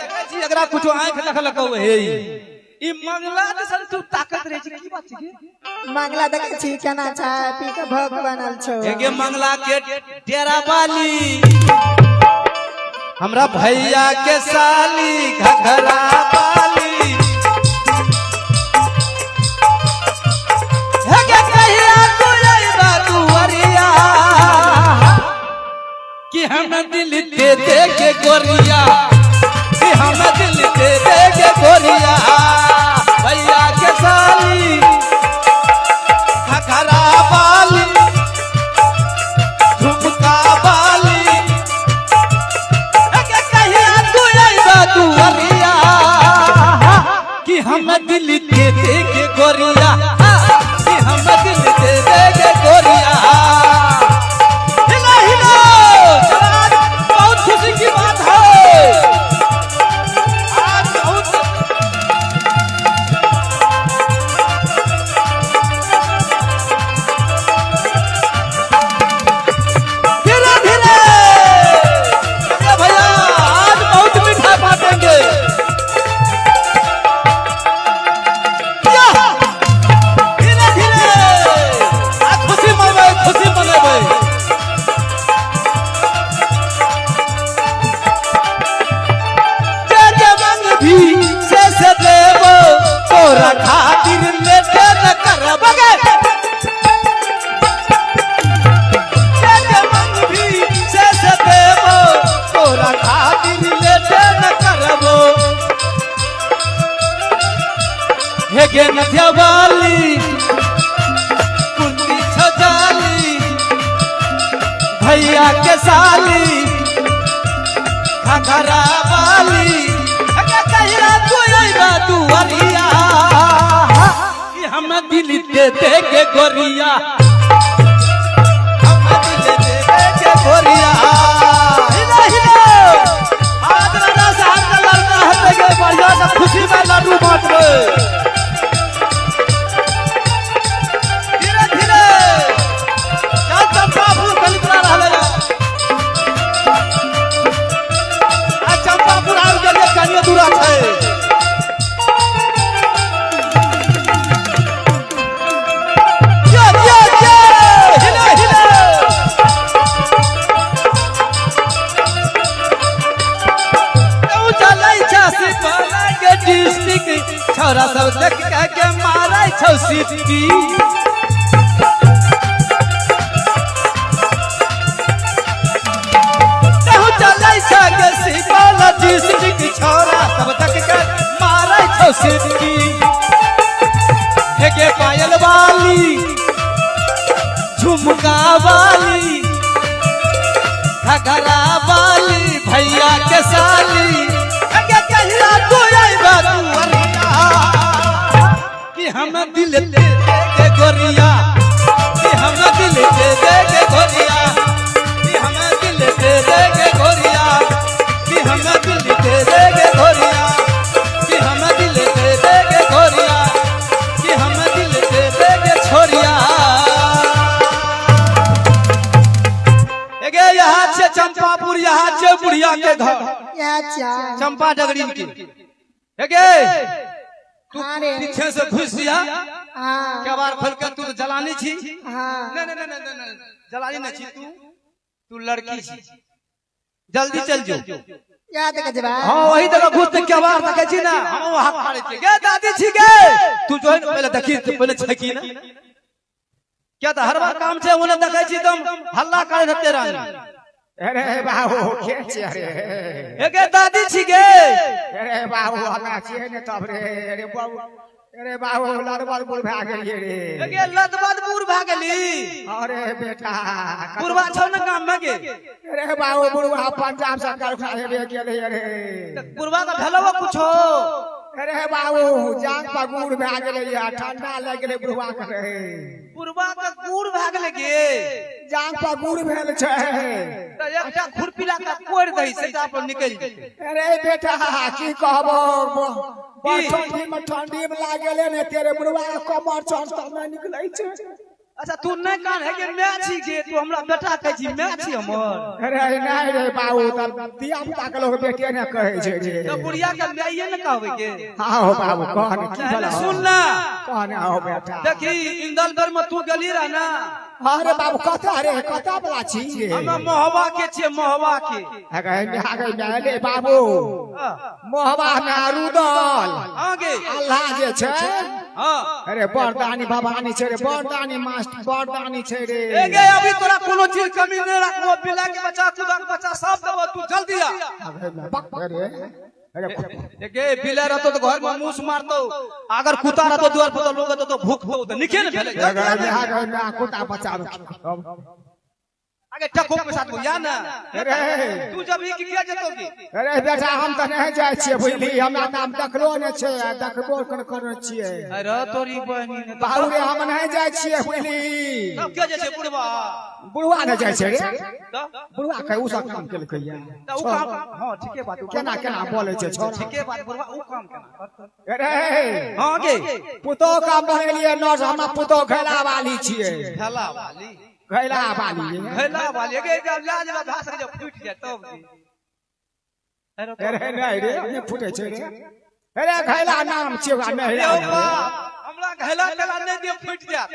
देखै छी एकरा कुछो आंख देखल कौ हे ई मंगला जैसन तू ताकत रे की बात छी मंगला देखै छी केना छै पी के भग बनल छौ एगे मंगला के डेरा वाली हमरा भैया के साली घघरा वाली हेगे कहिया तू आइबा दुवरिया कि हम दिल दे दे के गोरिया कि हम दिल दे दे के गोरिया भैया के साली घघरा वाली झुमका वाली हेगे कहिया तू आइबा दुवरिया कि हम दिल दे दे के गोरिया कि हम दिल दे दे के गोरिया हिला हिला बहुत खुशी की बात है आज बहुत धीरे धीरे भैया आज बहुत मीठा बांटेंगे धीरे धीरे आज खुशी मनावे भी से देवो तोरा खातिर लेटे न करबगे भी से देवो तोरा खातिर लेटे न करबो हेगे नथिया वाली कुंडी छजाली भैया के साली घघरा वाली दुवरिया कि हम दिल दे दे के गोरिया हम दिल दे दे के गोरिया हिला हिला आज राजा साहब का लड़का है के बढ़िया से खुशी में लड्डू बांट रहे धीरे धीरे चल चंपा फूल खरीदना रहले आज चंपा फूल आल के लिए कनिया दूरा छै छोरा सब देख के मारै छौ सिटी कहू चलै छ के सिपल डिस्ट्रिक्ट छोरा सब देख के मारै छौ सिटी हेगे पायल वाली झुमका वाली घघरा वाली भैया के साली हेगे कहिया तू आइबा दुवरिया कि हम दिल दे दे के गोरिया कि हम दिल दे दे के गोरिया कि हम दिल दे दे के गोरिया कि हम दिल दे दे के गोरिया कि हम दिल दे दे के गोरिया कि हम दिल दे दे के छोरिया एगे यहाँ से चंपापुर यहाँ से बुढ़िया के घर चंपा डगरी की हेगे तू पीछे से घुस जा क्या बार खोल के तू जलानी छी नहीं जलानी नहीं छी तू लड़की छी जल्दी चल जो याद के जवाब हां वही जगह घुस के क्या बार देखे छी ना हम हाथ फाड़े छी गे दादी छी गे तू जो पहले देखी पहले छकी ना क्या तो हर बार काम से उन्हें देखे छी तुम हल्ला करे रहते रहना अरे बाबू खेच रे एगे दादी छी गे अरे बाबू हल्ला छिए ने तब रे अरे बाबू अरे बाबू लड़बड़ बुढ़ भा गेलिए रे एगे लदबद बुढ़ भा गेली अरे बेटा बुढ़वा छौ न गाम में गे अरे बाबू बुढ़वा पंजाब सरकार खाए बे गेले रे बुढ़वा का भेलवा कुछो अरे बाबू जान पर गुड़ भा गेले या ठंडा लग गेले बुढ़वा के रे बुढ़वा का गुड़ भा गेले गे जान पर गुड़ भेल छै त एकटा खुरपीला का कोड़ दही से पर निकल जेते अरे बेटा की कहबो ठंडी में लागे ने तेरे बुढ़वा कमर चढ़ में निकलै छै अच्छा तू नहीं कान है कि मैं छी के तू हमरा बेटा कहै छी मैं छी हमर अरे नहीं रे बाबू तब दिया पुता के लोग बेटे ने कहे छे रे तो बुढ़िया के मैये न कहबै के हां हो बाबू कहने की भला सुन ना कहने आओ बेटा देखी इंदल बेर में तू गेली रह ना अरे बाबू कता रे कता बला छी रे हम मोहबा के छे मोहबा के आगे रे बाबू मोहबा में रुदल आगे अल्लाह जे छे हां अरे बरदानी भवानी छे रे बरदानी मास्टर बरदानी छे रे एगे अभी तोरा कोनो चीज कमी नहीं रखबो बिला के बच्चा खुदा के बच्चा सब देबो तू जल्दी आ एगे बिला रहतो तो घर में मूस मारतो अगर कुत्ता रहतो द्वार पर लोग तो भूख तो निके न भेले आगे कुत्ता बचा आगे टको के साथ या ना अरे तू जब ही किया जतोगी अरे बेटा हम त नहीं जाय छियै बुझली हमरा नाम देखलो ने छै देखबो कर छियै अरे तोरी बहनी ने बाबू रे हम नहीं जाय छियै बुझली तब के जे छै बुढ़वा बुढ़वा ने जाय छै रे तो बुढ़वा के उ सब काम केलकै या तो उ काम हां ठीके बात केना केना बोले छै छोरा ठीके बात बुढ़वा उ काम केना अरे हां गे पुतो का बनेलिए नौस हमरा पुतो घैला वाली छियै थला वाली घैला वाली गे जब लाज में घास के जब फूट जाए तब अरे नहीं रे नहीं फूटे छै रे अरे घैला नाम छियै नहीं हमरा घैला तेला नहीं दे फूट जाए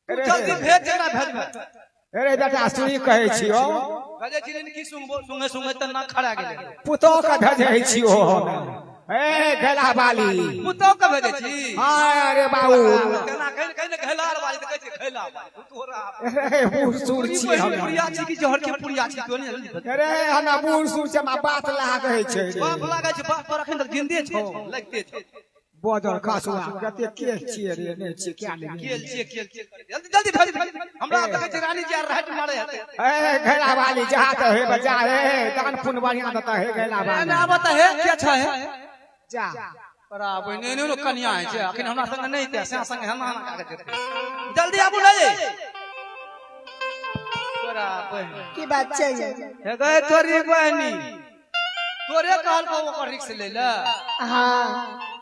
जल्दी भेज देना भेजबे अरे बेटा सुनी कहै छियो भेजे छी लेकिन की सुंगे सुंगे त ना खड़ा गेले पुतो का भेजै छियो ए घैला वाली पुतो का भेजे छी हां अरे बाबू केना कहने घैला वाली त कहै छी घैला वाली तोरा अरे बूढ़ सूर छी हम पुरिया छी कि जहर के पुरिया छी तो नहीं जल्दी अरे हमरा बूढ़ सूर से हमरा बात लागै छै बाप लागै छै बाप पर अखन तक जिंदे छौ लगते छै बोदर खासुआ कते केस छियै रे ने छियै क्या ले केल जल्दी जल्दी भेज हमरा कहै छै रानी जी राहत मारे हेतै ए घैला वाली जहां त हे बजा रे दान पुन बढ़िया दता हे घैला वाली ना बता हे क्या छ है जा परा बने ने कन्या है छै अखन हमरा संग नहीं ते से संग हम कागज जेतै जल्दी आबू ले तोरा बहन की बात चाहिए हे गए तोरी बहनी तोरे कहल को ओकर रिक्स ले ले हाँ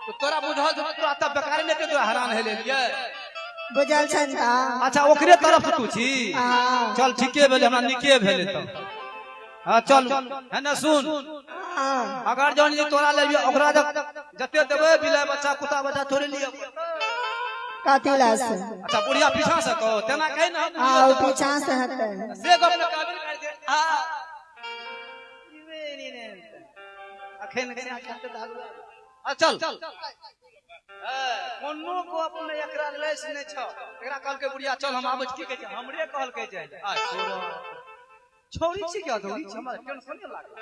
तो तोरा बुझल जो तोरा त बेकार ने ते तो हैरान है ले लिए बुझल छन ता अच्छा ओकरे तरफ तू छी हाँ चल ठीके भेले हमरा निके भेले त हां चल है ना सुन हाँ अगर जौन ये तोरा लेबी ओकरा जते देबे बिलाय बच्चा कुत्ता बच्चा थोड़े लिए कथिला से अच्छा बुढ़िया पीछा से कहो तेना कहे ना हाँ पीछा से हटे से गप न काबिल कर दे आ इवे ने अखन के आके दारू आ चल कोनो को अपने एकरा लेस नै छ एकरा कहल के बुढ़िया चल हम आबै की कहै छै हमरे कहल के जाय आ छोरा छोरी छी क्या दौड़ी हमरा टेंशन नहीं लागल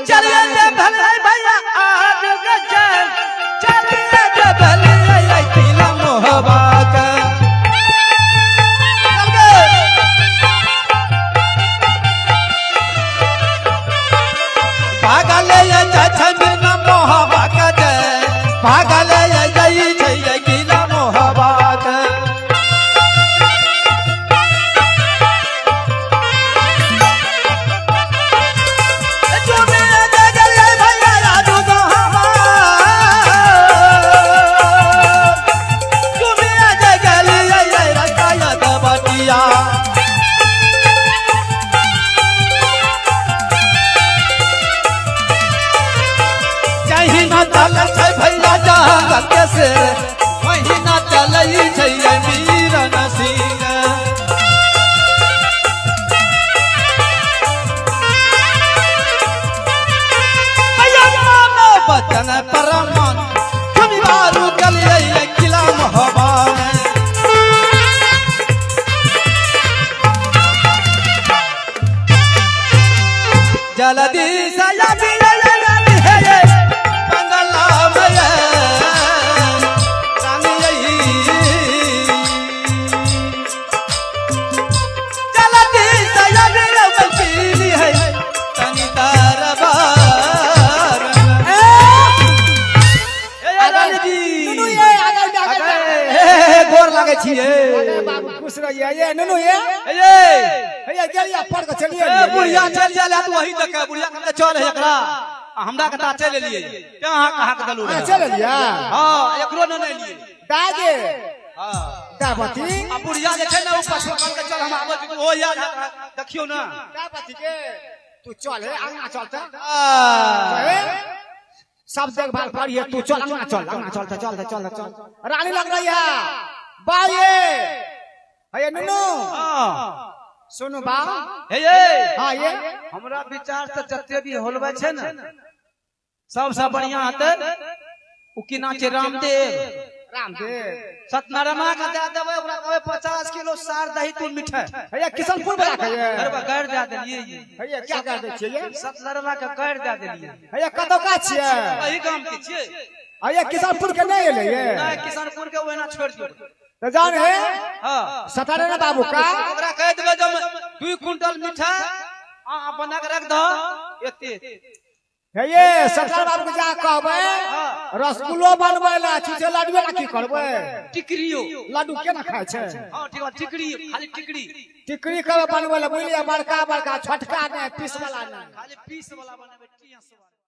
चलिए रे भले भैया आज गजल चलिए रे भले किला मोहबा का भागले छछन मोहबा का भागले जई छै किला मोहबा का महीना चलई छै मीर नसीन बचन परमान कविवारू गलिए किला मोहबा जल्दी से खुश रहिए ये नुनू ये गेलिया पढ़ के चलिए बुढ़िया चल जाले तू वही तक बुढ़िया के चल है एकरा हमरा के ता चल लिए कहां कहां के दलू चल लिया हां एकरो न नहीं लिए दागे हां दापति आ बुढ़िया जे छै ना ऊ पछुआ बन के चल हम आबे छी ओ याद देखियो ना दापति के तू चल हे अंगना चलते आ, सब देखभाल करिए तू चल अंगना चल रानी लग रही है बाये हे नुनू हाँ सुनो बा हे ये हाँ ये हमरा विचार से जते भी होलबे छै ना सबसे बढ़िया हते उ की ना छै रामदेव सतनारायण का दे देबे ओकरा कहबे 50 किलो सार दही तू मिठाई भैया किशनपुर वाला कहिए अरे गैर दे देलिए भैया क्या कर दे छिए सतनारायण का गैर दे देलिए भैया कतौ का छिए वही काम के छिए भैया किशनपुर के नहीं एले ये नहीं किशनपुर के ओहिना छोड़ दियो तो जान है हां सतनारायण बाबू का ओकरा कह देबे जब 2 क्विंटल मिठाई आ बना के रख द एते हे ये सतनारायण बाबू के जा कहबे रसगुल्लो बनबै ला छुछे लड्डू ला की करबै टिकरियो लड्डू केना खाय छै हां ठीक है टिकरी खाली टिकरी टिकरी करबै बनबै ला बुझलिए बड़का बड़का छोटका नहीं पीस वाला नहीं खाली पीस वाला बनाबे टियस वाला